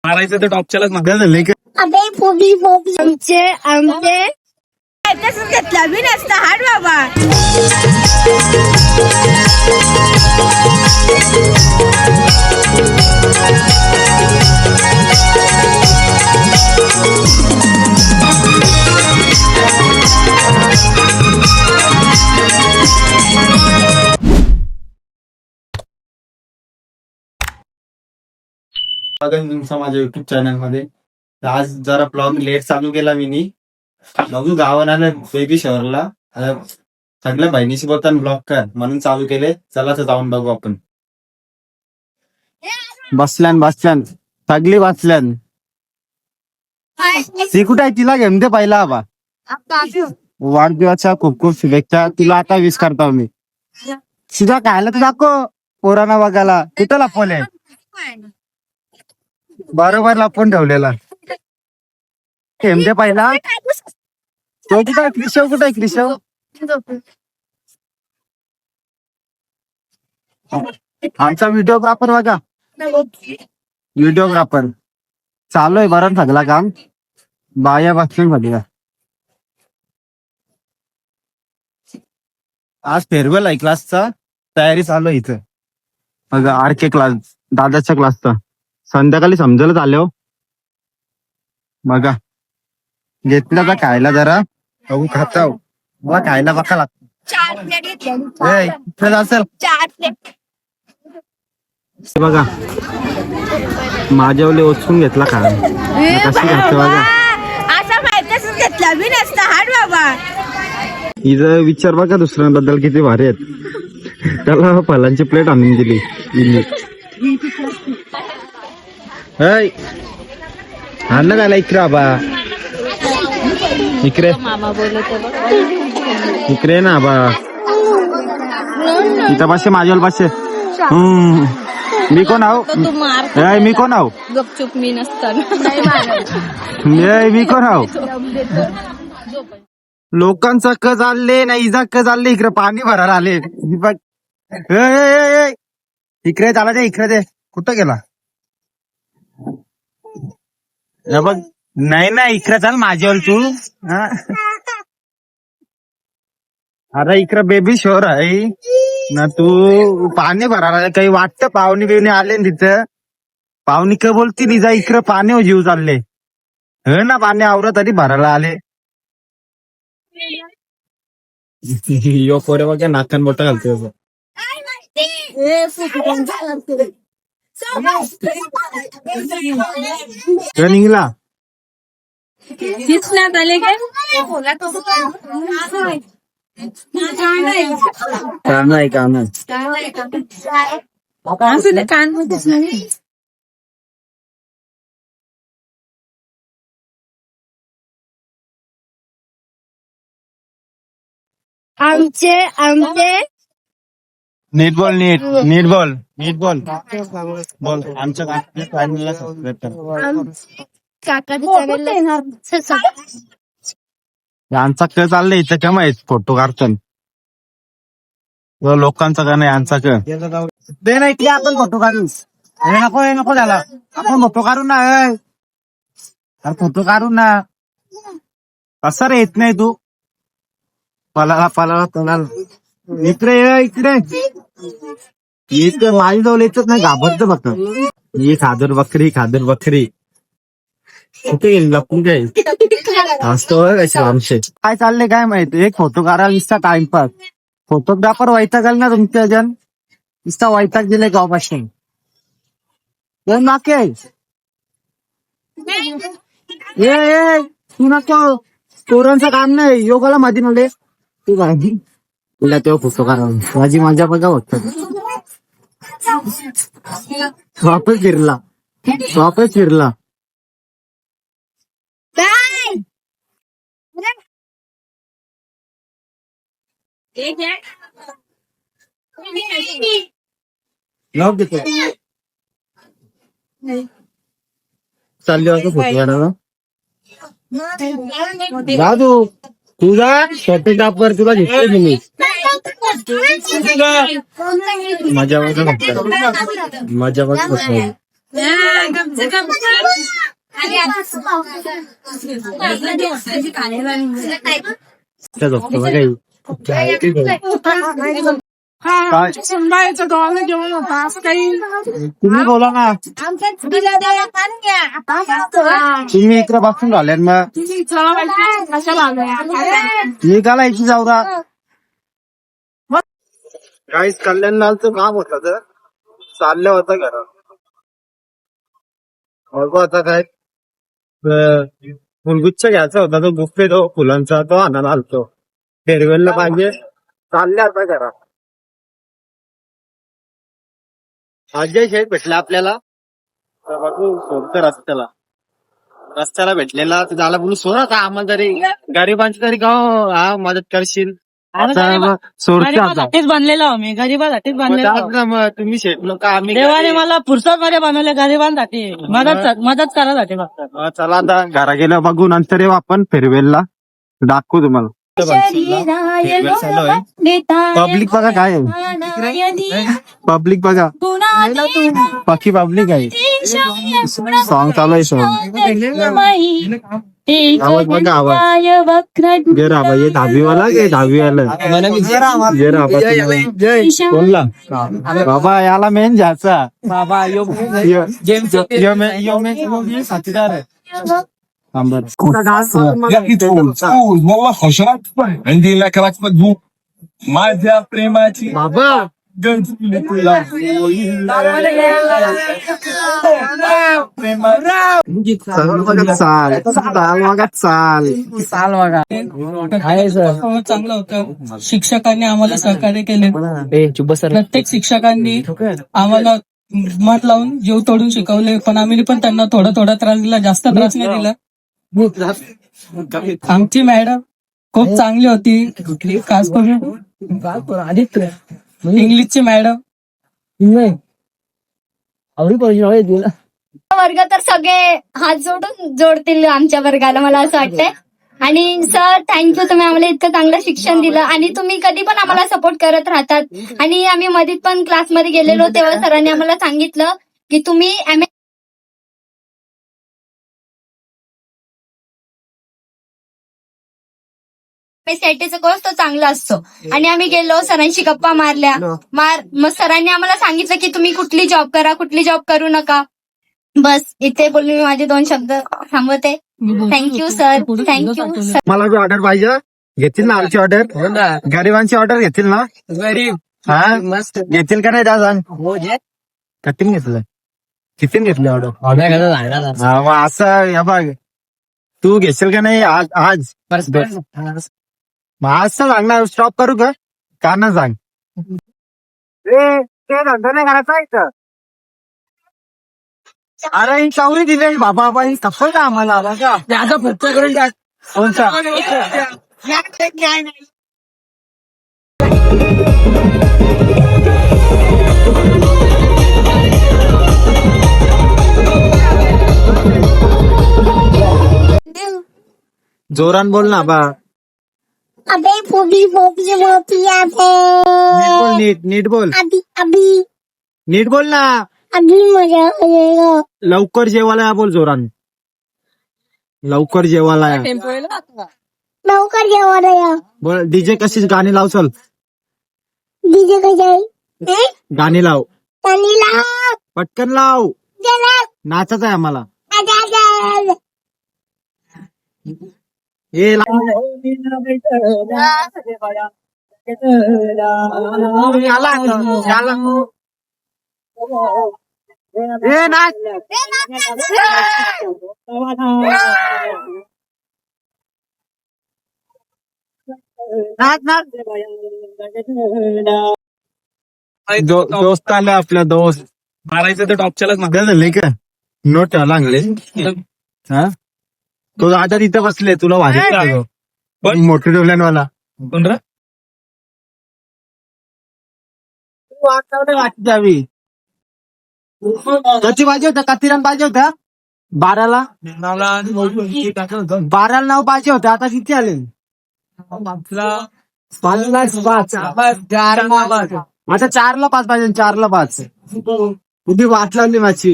मारायचं तर टॉपच्यालाच मागा झालंय का? आमचे घेतला बी नसता हाड बाबा. तुमचा माझ्या युट्यूब चॅनल मध्ये. आज जरा ब्लॉग लेट चालू केला मी बघू गावाला बेबी शहरला सगळ्या बहिणीशी बोलताना ब्लॉग कर म्हणून चालू केले. चला तर जाऊन बघू आपण. बसल्यान सगळी बसल्यान. ती कुठे आहे? तिला घेऊन दे पहिला आबा. वाढदिवसाच्या खूप खूप शुभेच्छा. तुला आता विश करतो मी. तुझा खायला तर दाखव पोरांना बघायला. कुठं लपवले? बरोबर लपवून ठेवलेला. घेऊन पहिला. तो कुठं आहे? क्रिशव कुठं आहे? क्रिशव आमचा व्हिडिओग्राफर बघा. व्हिडिओग्राफर चालू आहे बरं सगळा काम. बाया बसली मध्ये. आज फेअरवेल आहे क्लासचा. तयारी चालू आहे इथं बघा. RK क्लास दादाच्या क्लासचा. संध्याकाळी समजायला आलो बघा. घेतलं का खायला जरा बघू खाता मला खायला बघा लागतं. 4 प्लेट असेल 4 प्लेट बघा. माझ्यावले ओचून घेतला खायला. कशी खाते बघा. असा माहितीच घेतला बी नसता हाड बाबा. हिचा विचार बघा दुसऱ्यांबद्दल किती भारी आहेत. त्याला फलांची प्लेट आणून दिली. अन्न घाला इकडे आबा. इकडे इकडे ना आबा. इथं बसे माझ्यावर बसे. मी कोण आहो? मी कोण आहो? गपचूप मी नसताना मी कोण आहो? लोकांचा क चालले नाही. इजा क चालले. इकडे पाणी भरायला आले बघ. इकडे चाला दे. इकडे दे. कुठं गेला बघ. नाही इकडे चाल माझ्यावर तू. अरे इकडे बेबी शोर आहे ना. तू पाणी भरायला काही वाटतं. पाहुणी बिवणी आले ना तिथं. पाहुणी क बोलती निजा इकडे पाणी जीव चालले ना. पाणी आवरत तरी भरायला आले. यो पोरे बघा नाकान बोट घालते. निघला दिसण्यात आले काय? काम कानमध्येच नाही. आमचे नीट बोल. नीट बोल. आमच्या यांचा क चाललंय इथं का माहित. फोटो काढतो लोकांचा का नाही. यांचा क ते नाही की आपण फोटो काढू. नको झाला. आपण फोटो काढू ना. अरे फोटो काढू ना. कसं रे येत नाही तू? पळाला इकडे माझी जवळ येतच नाही. घाबरत फक्त. ही खादर बकरी कुठे गेली लपून काय असतो आमचे. काय चाललंय काय माहिती. एक फोटो काढायला नुसता टाइमपास. फोटोग्राफर वैतागाल ना तुमच्या जण. नुसता वैताग दिलाय गावापासून. नाके तू नको. पोरांचं काम नाही. योगाला मध्ये नव्हे तू गाडी. तुला तेव्हा फोटो काढावा. माझी मजा बघा फक्त. वापस फिरला. चालली वाटतं फोटो काढायला. दादू तुझा फोटोग्राफर तुला घेतलं मी. मजा बघ. काय तुम्ही बोला ना, तुम्ही इकडे बसून राहिले मग मी काला याची जाऊरा. काहीच कल्याणलालचं काम होतं तर चाललं होतं घरात. बघू आता काय फुलगुच्छ घ्यायचा होता, तो बुफे तो फुलांचा तो आणायला आलतो. फेरवेलला पाहिजे, चालले आता घरात. अजय शेठ भेटला आपल्याला, तर बघू सोडतं रस्त्याला भेटलेला तर झाला बोलू सोडा का आम्हाला तरी गरिबांची तरी गाव हा मदत करशील. सोडते आता गरीबासाठीच बनलेलो आम्ही, गरीबासाठीच बनलेलो. मग तुम्ही शेठ लोक आम्ही देवाने मला फुरसत मध्ये बनवले गरीबांसाठी, मदत करायसाठी फक्त. चला आता घरा गेलं बघू, नंतर येऊ आपण फेरवेलला दाखवू तुम्हाला. पब्लिक बघा काय पब्लिक बघा, बाकी पब्लिक आहे. सॉन्ग चालू आहे, सॉन्ग आवाज बघा आवाज. गेरा बाई ये दहावीवाला गे दहावीवाला गेरा कोणला बाबा याला मेन घ्यायचा बाबा साथीदार आहे. والله خشرت عندي لك ركبة بوك माझ्या प्रेमाची बाबा चाल बघा आहे सर, चांगलं होतं. शिक्षकांनी आम्हाला सहकार्य केले. प्रत्येक शिक्षकांनी आम्हाला मत लावून जीव तोडून शिकवले, पण आम्ही पण त्यांना थोडा थोडा त्रास दिला, जास्त त्रास नाही दिला. आमची मॅडम खूप चांगली होती, खास करून इंग्लिशची मॅडम. वर्ग तर सगळे हात जोडतील आमच्या वर्गाला, मला असं वाटतंय. आणि सर थँक्यू, तुम्ही आम्हाला इतकं चांगलं शिक्षण दिलं आणि तुम्ही कधी पण आम्हाला सपोर्ट करत राहतात. आणि आम्ही मधीत पण क्लासमध्ये गेलेलो तेव्हा सरांनी आम्हाला सांगितलं की तुम्ही MSCIT कोर्स तो चांगला असतो. आणि आम्ही गेलो, सरांशी गप्पा मारल्या. मग सरांनी आम्हाला सांगितलं की तुम्ही कुठली जॉब करा, कुठली जॉब करू नका. बस इथे बोलून मी माझे 2 शब्द थांबवते. Thank you sir, thank you sir. मला बी ऑर्डर पाहिजे, घेतील ना आमची ऑर्डर? गरिबांची ऑर्डर घेतील ना? हा मस्त घेतील का नाही? सांग किती घेतलं, किती घेतली ऑर्डर? मग असं या बघ, तू घेशील का नाही आज? मग आज सांगणार स्टॉप करू का ना सांग. ते धंदा नाही करायचा इथं. अरे ही चौरी दिली बाबा, ही सफल का आम्हाला बघा फक्त करून टाक. कोणता जोरान बोल ना बा. अबे फोबी फोबी मोती नीट नीट बोल, अभी अभी नीट बोल ना. अभी मजा आएगा. लवकर जेवायला या बोल जोरान, लवकर जेवायला या लवकर जेवायला या. बोल. डीजे कशी गाणी लाव, चल डीजे कशाला गाणी लाव, पाणीला पटकन लाव, गेला नाचायचं आहे आम्हाला. आजा ए नाच नाच दोस्त आले आपला दोस्त मारायचं तर टॉपच्यालाच काय झाले का नोट लागले. हा तो आता तिथं बसले, तुला वाजत मोठे डोल्यांवाला कोण रे? जावी कशी पाहिजे होत्या, किती रन पाहिजे होत्या? 12ला 12ला 9 पाहिजे होत्या, आता किती आले? 5 आता 4ला 5 पाहिजे, 4ला 5. किती वाट लावली माझी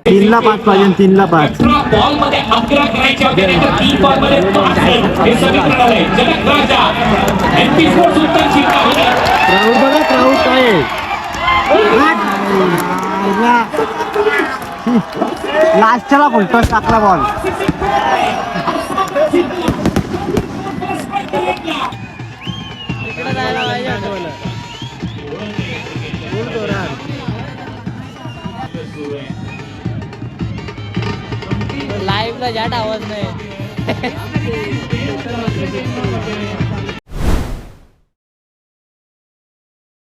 तीनला पाच पाहिजे, तीनला पाच. क्राऊड बघा, क्राऊड काय आहे. लास्टला फुलटॉस टाकला बॉल. लाईव्हला जाट आवाज नाही.